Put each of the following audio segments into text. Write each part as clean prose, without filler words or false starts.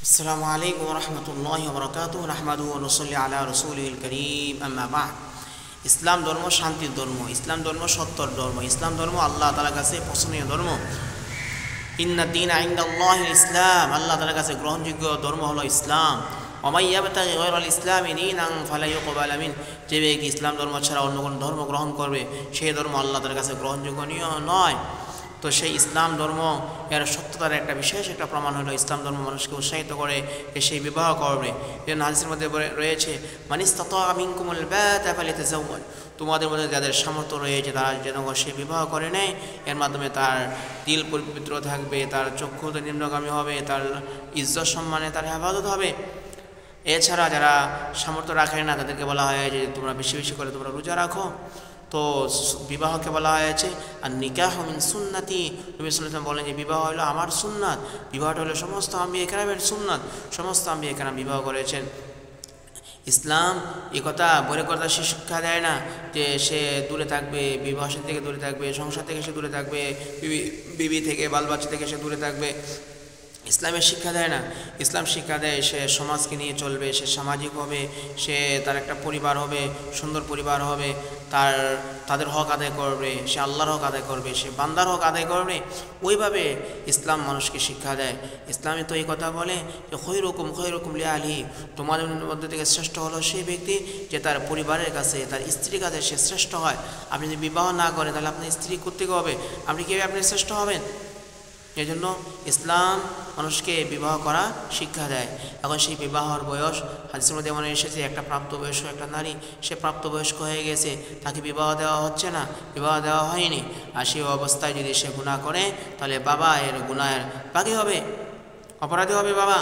আসসালামু আলাইকুম ওয়া রাহমাতুল্লাহি ওয়া বারাকাতুহু নাহমাদুহু ওয়া নুসাল্লি আলা রাসূলিল কারীম আম্মা বা'দ। ইসলাম ধর্ম শান্তির ধর্ম, ইসলাম ধর্ম সত্যর ধর্ম, ইসলাম ধর্ম আল্লাহ তাআলার কাছে পছন্দনীয় ধর্ম। ইন্না দ্বীনা ইনদাল্লাহিল ইসলাম, আল্লাহ তাআলার কাছে গ্রহণযোগ্য ধর্ম হলো ইসলাম। ওয়া মান ইয়াবতাগি গায়রাল ইসলামি দীনান ফালা ইউকবালা মিন, যে ব্যক্তি ইসলাম ধর্ম ছাড়া অন্য কোনো ধর্ম গ্রহণ করবে সেই ধর্ম আল্লাহ তাআলার কাছে গ্রহণযোগ্য নয়। তো সেই ইসলাম ধর্ম এর সত্যতার একটা বিশেষ একটা প্রমাণ হলো ইসলাম ধর্ম মানুষকে উৎসাহিত করে যে সেই বিবাহ করবে। যেন হাদিসের মধ্যে রয়েছে মান ইসতাতা মিনকুমুল বাতা ফালিতাযাওয়াজ, তোমাদের মধ্যে যাদের সামর্থ্য রয়েছে তারা যেন সে বিবাহ করে নেয়। এর মাধ্যমে তার দিল পবিত্র থাকবে, তার চক্ষু নিম্নগামী হবে, তার ইজ্জত সম্মানে তার হেফাজত হবে। এছাড়া যারা সামর্থ্য রাখে না তাদেরকে বলা হয় যে তোমরা বেশি বেশি করে তোমরা রোজা রাখো। তো বিবাহকে বলা হয়েছে আর নিকাহ মিন সুন্নতি, নবী সাল্লাল্লাহু আলাইহি ওয়াসাল্লাম বলেন যে বিবাহ হলো আমার সুন্নাত। বিবাহটা হলো সমস্ত আম্বিয়া কেরামের সুন্নাত, সমস্ত আম্বিয়া কেরাম বিবাহ করেছেন। ইসলাম এ কথা বলে কথা সে শিক্ষা দেয় না যে সে দূরে থাকবে, বিবাহ থেকে দূরে থাকবে, সংসার থেকে সে দূরে থাকবে, বিবি থেকে বাল বাচ্চা থেকে সে দূরে থাকবে। ইসলামের শিক্ষা দেয় না, ইসলাম শিক্ষা দেয় সে সমাজকে নিয়ে চলবে, সে সামাজিক হবে, সে তার একটা পরিবার হবে, সুন্দর পরিবার হবে, তাদের হক আদায় করবে, সে আল্লাহর হক আদায় করবে, সে বান্দার হক আদায় করবে। ওইভাবে ইসলাম মানুষকে শিক্ষা দেয়। ইসলামে তো এই কথা বলে যে খৈরকুম লিআহলিহি, তোমাদের মধ্যে থেকে শ্রেষ্ঠ হলো সেই ব্যক্তি যে তার পরিবারের কাছে, তার স্ত্রীর কাছে সে শ্রেষ্ঠ হয়। আপনি যদি বিবাহ না করেন তাহলে আপনার স্ত্রী কোত্থেকে হবে? আপনি কীভাবে আপনি শ্রেষ্ঠ হবেন? এই জন্য ইসলাম মানুষকে বিবাহ করা শিক্ষা দেয়। এখন সেই বিবাহর বয়স হাদিসের মধ্যে এমন এসেছে, একটা প্রাপ্তবয়স্ক একটা নারী, সে প্রাপ্তবয়স্ক হয়ে গেছে, তাকে বিবাহ দেওয়া হচ্ছে না, বিবাহ দেওয়া হয়নি। আর সেই অবস্থায় যদি সে গুনাহ করে তাহলে বাবা এর গুনাহের ভাগী হবে, অপরাধী হবে বাবা।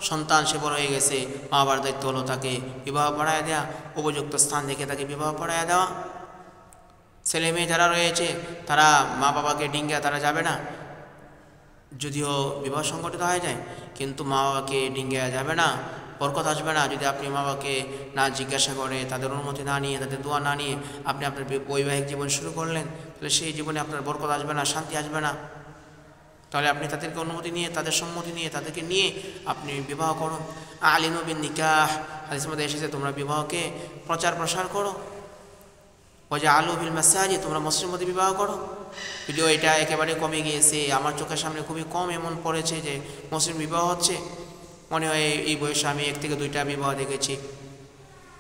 সন্তান সে বড় হয়ে গেছে, মা বাবার দায়িত্ব হলো তাকে বিবাহ পড়ায় দেওয়া, উপযুক্ত স্থান দেখে তাকে বিবাহ পড়ায় দেওয়া। ছেলে মেয়ে যারা রয়েছে তারা মা বাবাকে ডিঙ্গা তারা যাবে না, যদিও বিবাহ সংগঠিত হয়ে যায়, কিন্তু মা বাবাকে ডিঙ্গা যাবে না, বরকত আসবে না। যদি আপনি মা বাবাকে না জিজ্ঞাসা করে, তাদের অনুমতি না নিয়ে, তাদের দোয়া না নিয়ে আপনি আপনার বৈবাহিক জীবন শুরু করলেন, তাহলে সেই জীবনে আপনার বরকত আসবে না, শান্তি আসবে না। তাহলে আপনি তাদেরকে অনুমতি নিয়ে, তাদের সম্মতি নিয়ে, তাদেরকে নিয়ে আপনি বিবাহ করুন। আলিনু বিন নিকাহ, হাদিসের মধ্যে এসেছে তোমরা বিবাহকে প্রচার প্রসার করো। ওয়াজআলু ফিল মাসাজিদ, তোমরা মসজিদের মধ্যে বিবাহ করো। যদিও এটা একেবারে কমে গিয়েছে, আমার চোখের সামনে খুবই কম এমন পড়েছে যে মুসলিম বিবাহ হচ্ছে। মনে হয় এই বয়সে আমি 1 থেকে 2টা বিবাহ দেখেছি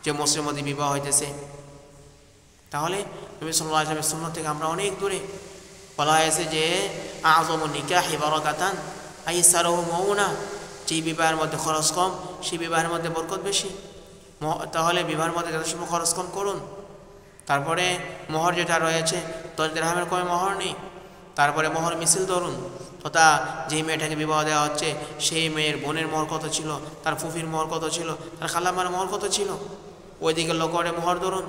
যে মুসলিমের মধ্যে বিবাহ হইতেছে। তাহলে নবী সাল্লাল্লাহু আলাইহি ওয়াসাল্লামের সুন্নাত থেকে আমরা অনেক দূরে। বলা হয়েছে যে আযমু নিকাহি বারাকাতান আইসারুহু মাউনা, যে বিবাহের মধ্যে খরচ কম সেই বিবাহের মধ্যে বরকত বেশি। তাহলে বিবাহের মধ্যে যথাসম্ভব খরচ কম করুন। তারপরে মোহর যেটা রয়েছে 10 দিরহামের কমে মোহর নেই। তারপরে মোহর মিছিল ধরুন, তথা যেই মেয়েটাকে বিবাহ দেওয়া হচ্ছে সেই মেয়ের বোনের মোহর কত ছিল, তার ফুফির মোহর কত ছিল, তার খালাম্মার মোহর কত ছিল, ওইদিকে লক্ষ্য করে মোহর ধরুন।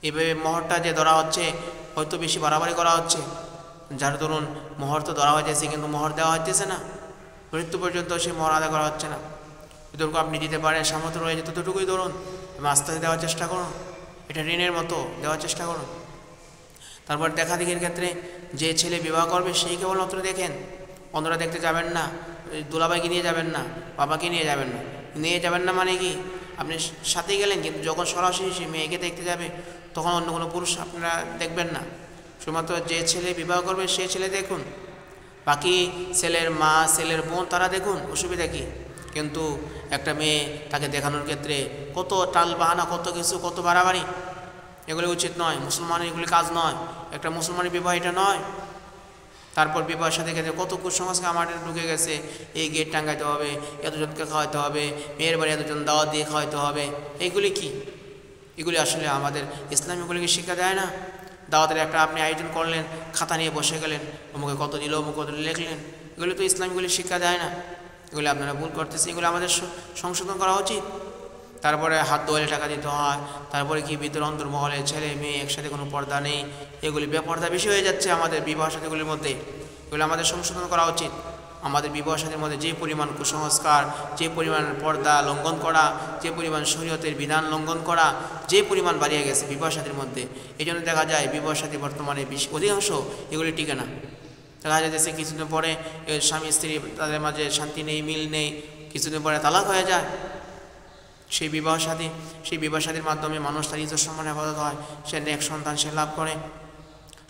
এভাবে মোহরটা যে ধরা হচ্ছে হয়তো বেশি বাড়াবাড়ি করা হচ্ছে, যার ধরুন মোহর তো ধরা হয়েছে কিন্তু মোহর দেওয়া হইতেছে না, মৃত্যু পর্যন্ত সেই মোহর আদায় করা হচ্ছে না। যতটুকু আপনি দিতে পারেন, সামর্থ্য রয়েছে ততটুকুই ধরুন, আস্তে আস্তে দেওয়ার চেষ্টা করুন, এটা ঋণের মতো দেওয়ার চেষ্টা করুন। তারপর দেখা দেখির ক্ষেত্রে যে ছেলে বিবাহ করবে সেই কেবলমাত্র দেখেন, অন্যরা দেখতে যাবেন না, দুলাভাইকে নিয়ে যাবেন না, বাবাকে নিয়ে যাবেন না। নিয়ে যাবেন না মানে কি, আপনি সাথে গেলেন কিন্তু যখন সরাসরি সে মেয়েকে দেখতে যাবে তখন অন্য কোনো পুরুষ আপনারা দেখবেন না। শুধুমাত্র যে ছেলে বিবাহ করবে সে ছেলে দেখুন, বাকি ছেলের মা ছেলের বোন তারা দেখুন, অসুবিধা কী। কিন্তু একটা মেয়ে তাকে দেখানোর ক্ষেত্রে কত টাল বাহানা, কত কিছু, কত বাড়াবাড়ি, এগুলি উচিত নয়। মুসলমানের এগুলি কাজ নয়, একটা মুসলমানের বিবাহ এটা নয়। তারপর বিবাহের সাথে ক্ষেত্রে কত কুসংস্কার আমাদের ঢুকে গেছে, এই গেট টাঙ্গাইতে হবে, এতজনকে খাওয়াইতে হবে, মেয়ের বাড়ি এতজন দাওয়াত দিয়ে খাওয়াইতে হবে, এইগুলি কি? এগুলি আসলে আমাদের ইসলাম এগুলিকে শিক্ষা দেয় না। দাওয়াতের একটা আপনি আয়োজন করলেন, খাতা নিয়ে বসে গেলেন, অমুকে কত দিল, অমুক কত লিখলেন, এগুলি তো ইসলাম এগুলি শিক্ষা দেয় না। এগুলি আপনারা ভুল করতেছে, এগুলো আমাদের সংশোধন করা উচিত। তারপরে হাত ধোয়ালে টাকা দিতে হয়, তারপরে কি ভিতর অন্তর্মহলে ছেলে মেয়ে একসাথে কোনো পর্দা নেই, এগুলি বেপর্দা বেশি হয়ে যাচ্ছে আমাদের বিবাহ সাথীগুলির মধ্যে। এগুলো আমাদের সংশোধন করা উচিত। আমাদের বিবাহ সাথীর মধ্যে যে পরিমাণ কুসংস্কার, যে পরিমাণ পর্দা লঙ্ঘন করা, যে পরিমাণ শরীয়তের বিধান লঙ্ঘন করা, যে পরিমাণ বাড়িয়ে গেছে বিবাহ সাথীর মধ্যে, এই জন্য দেখা যায় বিবাহ সাথী বর্তমানে অধিকাংশ এগুলি টিকে না। দেখা যাচ্ছে কিছুদিন পরে স্বামী স্ত্রী তাদের মাঝে শান্তি নেই, মিল নেই, কিছুদিন পরে তালাক হয়ে যায়। সেই বিবাহ সাথীর মাধ্যমে মানুষ তার ইজ্জত সম্মান হেফাজত হয়, সে নেক সন্তান সে লাভ করে,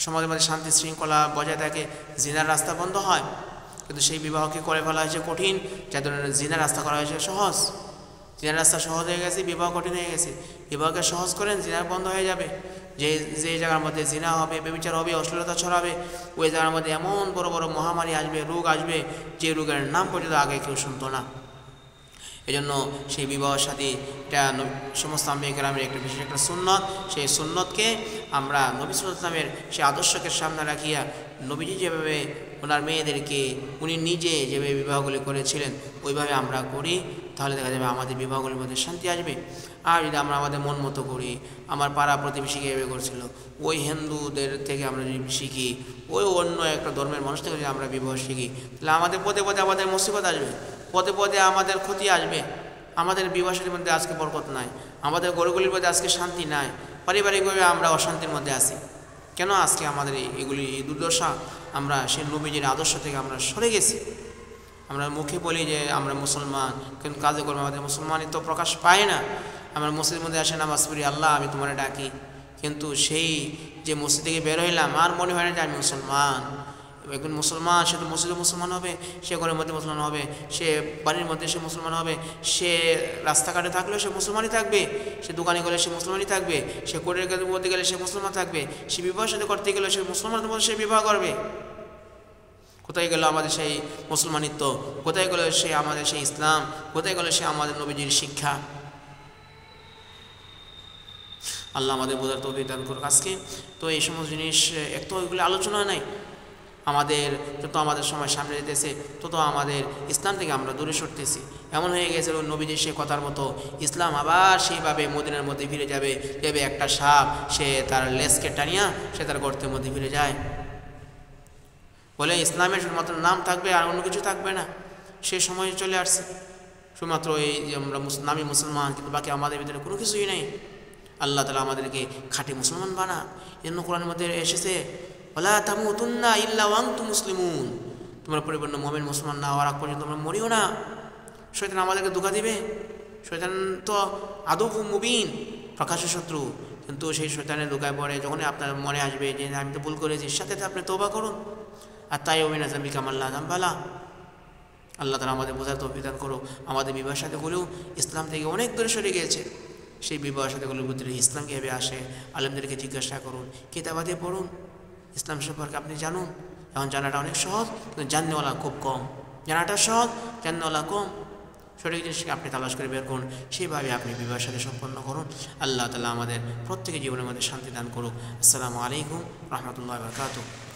সমাজের মধ্যে শান্তি শৃঙ্খলা বজায় থাকে, জিনার রাস্তা বন্ধ হয়। কিন্তু সেই বিবাহকে করে ফেলা হয়েছে কঠিন, যার জন্য জিনার রাস্তা করা হয়েছে সহজ। জিনার রাস্তা সহজ হয়ে গেছে, বিবাহ কঠিন হয়ে গেছে। বিবাহকে সহজ করেন, জিনার বন্ধ হয়ে যাবে। যে জায়গার মধ্যে জিনা হবে, ব্যভিচার হবে, অশ্লীলতা ছড়াবে, ওই জায়গার মধ্যে এমন বড় বড় মহামারী আসবে, রোগ আসবে, যে রোগের নাম পর্যন্ত আগে কেউ শুনতো না। এজন্য সেই বিবাহ সাথীটা সমস্ত আম্বিয়া কেরামের একটা বিশেষ একটা সুন্নত। সেই সুন্নতকে আমরা নবী সাল্লাল্লাহু আলাইহি ওয়াসাল্লামের সেই আদর্শকে সামনে রাখিয়া নবীজি যেভাবে ওনার মেয়েদেরকে উনি নিজে যেভাবে বিবাহগুলি করেছিলেন ওইভাবে আমরা করি, তাহলে দেখা যাবে আমাদের বিবাহগুলির মধ্যে শান্তি আসবে। আর যদি আমরা আমাদের মন মতো করি, আমার পাড়া প্রতিবেশীকে এভাবে করছিল, ওই হিন্দুদের থেকে আমরা যদি শিখি, ওই অন্য একটা ধর্মের মানুষ থেকে যদি আমরা বিবাহ শিখি, তাহলে আমাদের পদে পদে আমাদের মুসিবত আসবে, পদে পদে আমাদের ক্ষতি আসবে। আমাদের বিবাহের মধ্যে আজকে বরকত নাই, আমাদের গরুগুলির মধ্যে আজকে শান্তি নাই, পারিবারিকভাবে আমরা অশান্তির মধ্যে আছি। কেন আজকে আমাদের এগুলি দুর্দশা? আমরা সেই নবীজির আদর্শ থেকে আমরা সরে গেছি। আমরা মুখে বলি যে আমরা মুসলমান, কিন্তু কাজে করবো আমাদের মুসলমানই তো প্রকাশ পায় না। আমরা মসজিদের মধ্যে আসে নামাজ পড়ি, আল্লাহ আমি তোমার ডাকি, কিন্তু সেই যে মসজিদ থেকে বের হইলাম আর মনে হয় না যে আমি মুসলমান। একজন মুসলমান সে তো মসজিদে মুসলমান হবে, সে ঘরের মধ্যে মুসলমান হবে, সে বাড়ির মধ্যে সে মুসলমান হবে, সে রাস্তাঘাটে থাকলেও সে মুসলমানই থাকবে, সে দোকানে গেলে সে মুসলমানই থাকবে, সে কোর্টের মধ্যে গেলে সে মুসলমান থাকবে, সে বিবাহের সাথে করতে গেলে সে মুসলমানের মধ্যে সে বিবাহ করবে। কোথায় গেল আমাদের সেই মুসলমানিত্ব? কোথায় গেল সে আমাদের সেই ইসলাম? কোথায় গেল সে আমাদের নবীজির শিক্ষা? আল্লাহ আমাদের বোঝার তৌফিক দান করুক। আজকে তো এই সমস্ত জিনিস এক তো ওইগুলো আলোচনা নাই। আমাদের যত আমাদের সময় সামনে যেতেছে তত আমাদের ইসলাম থেকে আমরা দূরে সরতেছি। এমন হয়ে গেছে নবীজির সে কথার মতো ইসলাম আবার সেইভাবে মদিনার মধ্যে ফিরে যাবে, যেভাবে একটা সাপ সে তার লেজকে টানিয়া সে তার গর্তের মধ্যে ফিরে যায়। বলে ইসলামের শুধুমাত্র নাম থাকবে আর অন্য কিছু থাকবে না। সে সময় চলে আসছে, শুধুমাত্র এই যে আমরা নামী মুসলমান, কিন্তু বাকি আমাদের ভিতরে কোনো কিছুই নেই। আল্লাহ তাআলা আমাদেরকে খাঁটি মুসলমান বানা। এজন্য কোরআনের মধ্যে এসেছে ওয়ালা তামুতুন্না ইল্লা ওয়া আনতুম মুসলিমুন, তোমরা পরিপূর্ণ মুমিন মুসলমান না হওয়ার আগ পর্যন্ত তোমরা মরিও না। শয়তান আমাদেরকে ধোঁকা দিবে। শয়তান তো আদুউম মুবিন, প্রকাশ্য শত্রু, কিন্তু সেই শয়তানের ধোঁকায় পড়ে যখনই আপনার মনে আসবে যে আমি তো ভুল করেছি, সাথে আপনি তওবা করুন। আর তাই ওমিনা জাম্বিকা মাল্লা জাম্বালা। আল্লাহ তাআলা আমাদের বোঝার তৌফিক দান করুক। আমাদের বিবাহের সাথেগুলো ইসলাম থেকে অনেক দূরে সরে গিয়েছে। সেই বিবাহের সাথেগুলোর ভিতরে ইসলাম কীভাবে আসে আলেমদেরকে জিজ্ঞাসা করুন, কিতাবাদে পড়ুন, ইসলাম সম্পর্কে আপনি জানুন। এখন জানাটা অনেক সহজ, কিন্তু জাননেওয়ালা খুব কম। জানাটা সহজ, জাননেওয়ালা কম। সঠিক জিনিসকে আপনি তালাশ করে বের করুন, সেইভাবে আপনি বিবাহের সাথে সম্পন্ন করুন। আল্লাহ তাআলা আমাদের প্রত্যেকের জীবনের মধ্যে শান্তি দান করুক। আসসালামু আলাইকুম রহমতুল্লাহি ওয়া বারাকাতুহু।